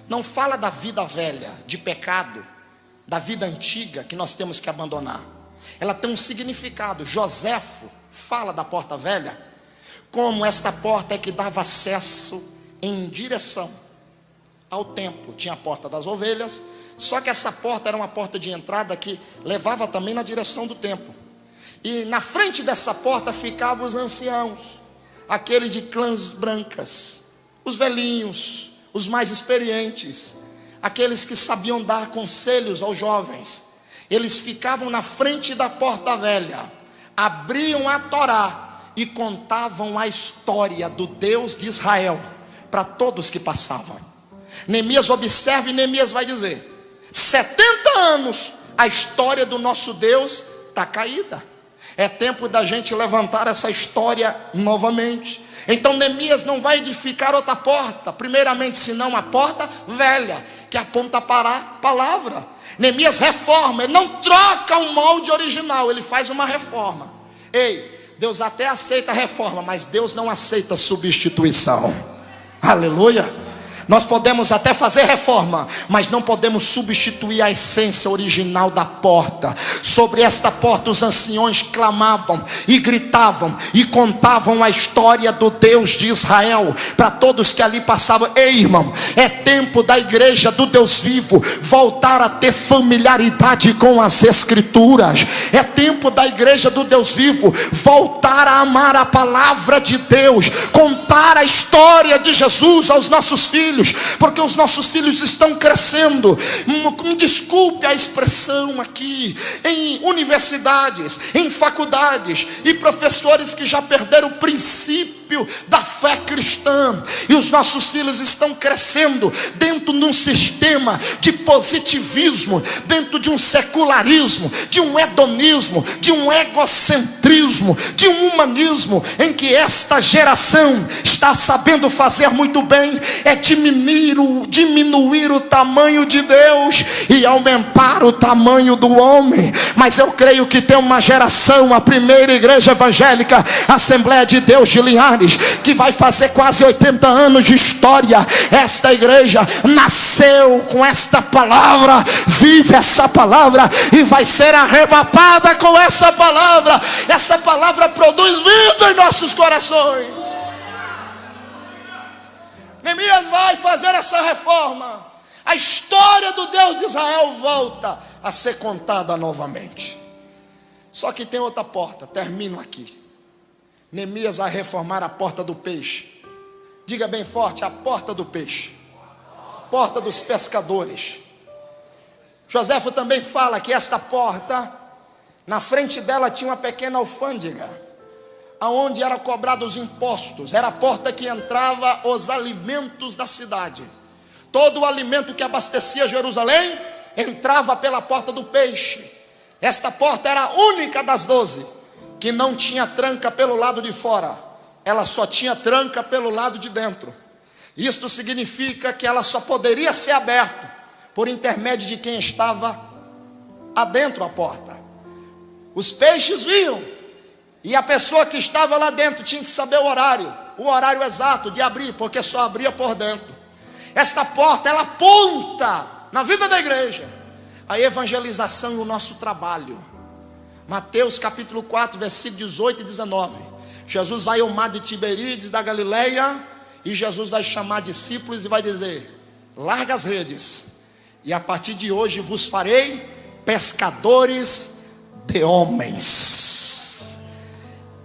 não fala da vida velha, de pecado, da vida antiga que nós temos que abandonar. Ela tem um significado. Joséfo fala da porta velha como esta porta é que dava acesso em direção ao templo. Tinha a porta das ovelhas, só que essa porta era uma porta de entrada que levava também na direção do templo. E na frente dessa porta ficavam os anciãos, aqueles de clãs brancas, os velhinhos, os mais experientes, aqueles que sabiam dar conselhos aos jovens. Eles ficavam na frente da porta velha, abriam a Torá e contavam a história do Deus de Israel para todos que passavam. Neemias observa e Neemias vai dizer: 70 anos a história do nosso Deus está caída. É tempo da gente levantar essa história novamente. Então Neemias não vai edificar outra porta, primeiramente, senão a porta velha, que aponta para a palavra. Neemias reforma, ele não troca o molde original, ele faz uma reforma. Ei, Deus até aceita a reforma, mas Deus não aceita substituição. Aleluia. Nós podemos até fazer reforma, mas não podemos substituir a essência original da porta. Sobre esta porta os anciões clamavam e gritavam e contavam a história do Deus de Israel para todos que ali passavam. Ei, irmão, é tempo da igreja do Deus vivo voltar a ter familiaridade com as escrituras. É tempo da igreja do Deus vivo voltar a amar a palavra de Deus, contar a história de Jesus aos nossos filhos, porque os nossos filhos estão crescendo, me desculpe a expressão aqui, em universidades, em faculdades, e professores que já perderam o princípio da fé cristã, e os nossos filhos estão crescendo dentro de um sistema de positivismo, dentro de um secularismo, de um hedonismo, de um egocentrismo, de um humanismo, em que esta geração está sabendo fazer muito bem, é diminuir o tamanho de Deus e aumentar o tamanho do homem. Mas eu creio que tem uma geração, a primeira igreja evangélica, Assembleia de Deus de Linhares, que vai fazer quase 80 anos de história. Esta igreja nasceu com esta palavra, vive essa palavra e vai ser arrebatada com essa palavra. Essa palavra produz vida em nossos corações. Neemias vai fazer essa reforma. A história do Deus de Israel volta a ser contada novamente. Só que tem outra porta, termino aqui. Neemias vai reformar a porta do peixe. Diga bem forte: a porta do peixe, porta dos pescadores. Joséfo também fala que esta porta, na frente dela tinha uma pequena alfândega, aonde eram cobrados impostos. Era a porta que entrava os alimentos da cidade. Todo o alimento que abastecia Jerusalém entrava pela porta do peixe. Esta porta era a única das 12 que não tinha tranca pelo lado de fora, ela só tinha tranca pelo lado de dentro. Isto significa que ela só poderia ser aberta por intermédio de quem estava adentro da porta. Os peixes vinham, e a pessoa que estava lá dentro tinha que saber o horário exato de abrir, porque só abria por dentro. Esta porta, ela aponta na vida da igreja a evangelização e o nosso trabalho. Mateus capítulo 4, versículo 18 e 19. Jesus vai ao mar de Tiberíades da Galileia, e Jesus vai chamar discípulos e vai dizer: larga as redes, e a partir de hoje vos farei pescadores de homens.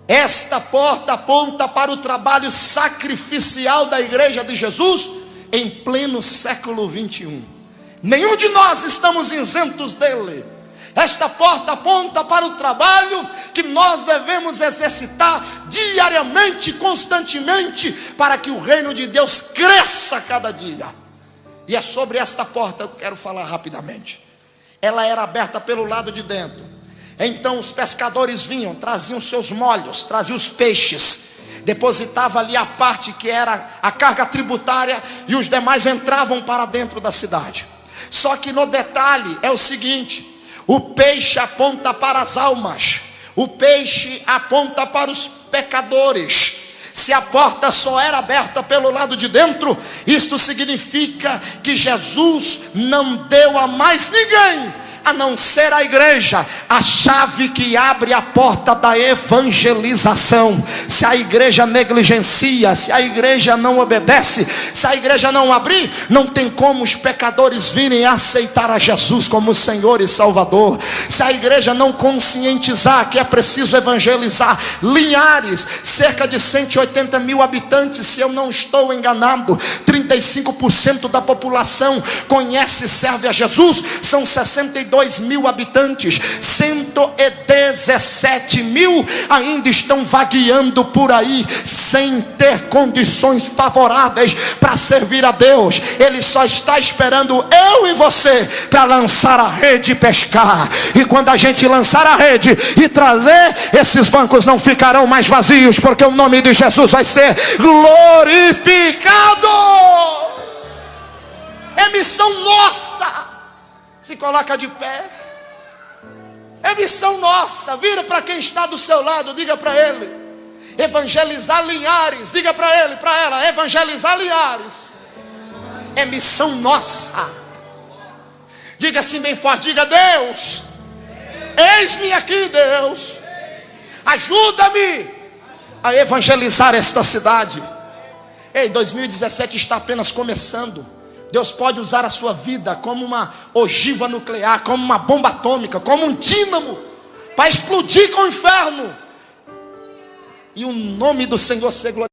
Esta porta aponta para o trabalho sacrificial da igreja de Jesus em pleno século 21. Nenhum de nós estamos isentos dele. Esta porta aponta para o trabalho que nós devemos exercitar diariamente, constantemente, para que o reino de Deus cresça cada dia. E é sobre esta porta que eu quero falar rapidamente. Ela era aberta pelo lado de dentro. Então os pescadores vinham, traziam seus molhos, traziam os peixes, depositava ali a parte que era a carga tributária, e os demais entravam para dentro da cidade. Só que no detalhe é o seguinte: o peixe aponta para as almas, o peixe aponta para os pecadores. Se a porta só era aberta pelo lado de dentro, isto significa que Jesus não deu a mais ninguém, a não ser a igreja, a chave que abre a porta da evangelização. Se a igreja negligencia, se a igreja não obedece, se a igreja não abrir, não tem como os pecadores virem aceitar a Jesus como Senhor e Salvador. Se a igreja não conscientizar que é preciso evangelizar Linhares, cerca de 180 mil habitantes, se eu não estou enganado, 35% da população conhece e serve a Jesus. São 62 mil habitantes, 117 mil ainda estão vagueando por aí, sem ter condições favoráveis para servir a Deus. Ele só está esperando eu e você para lançar a rede e pescar. E quando a gente lançar a rede e trazer, esses bancos não ficarão mais vazios, porque o nome de Jesus vai ser glorificado. É missão nossa. Se coloca de pé. É missão nossa. Vira para quem está do seu lado, diga para ele: evangelizar Linhares. Diga para ele, para ela: evangelizar Linhares é missão nossa. Diga assim bem forte, diga: Deus, eis-me aqui, Deus, ajuda-me a evangelizar esta cidade. Ei, 2017 está apenas começando. Deus pode usar a sua vida como uma ogiva nuclear, como uma bomba atômica, como um dínamo, para explodir com o inferno, e o nome do Senhor ser glorificado.